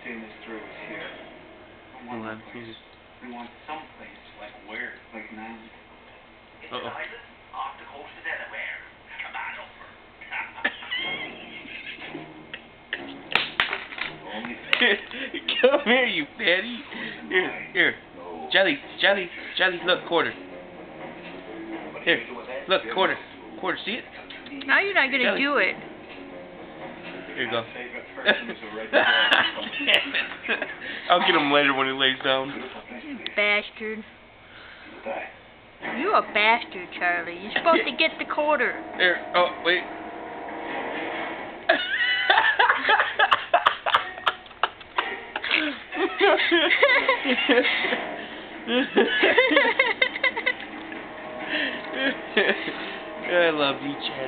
seeing this through is here. We want someplace like where? Like now. It's an island off the coast of Delaware. Come on over. Come here, you fatty. Here. Jelly, look, quarter. Here, look, quarter, see it? Now you're not gonna do it. Here you go. I'll get him later when he lays down. You bastard. You a bastard, Charlie. You're supposed to get the quarter. There. Oh, wait. I love you, Chad.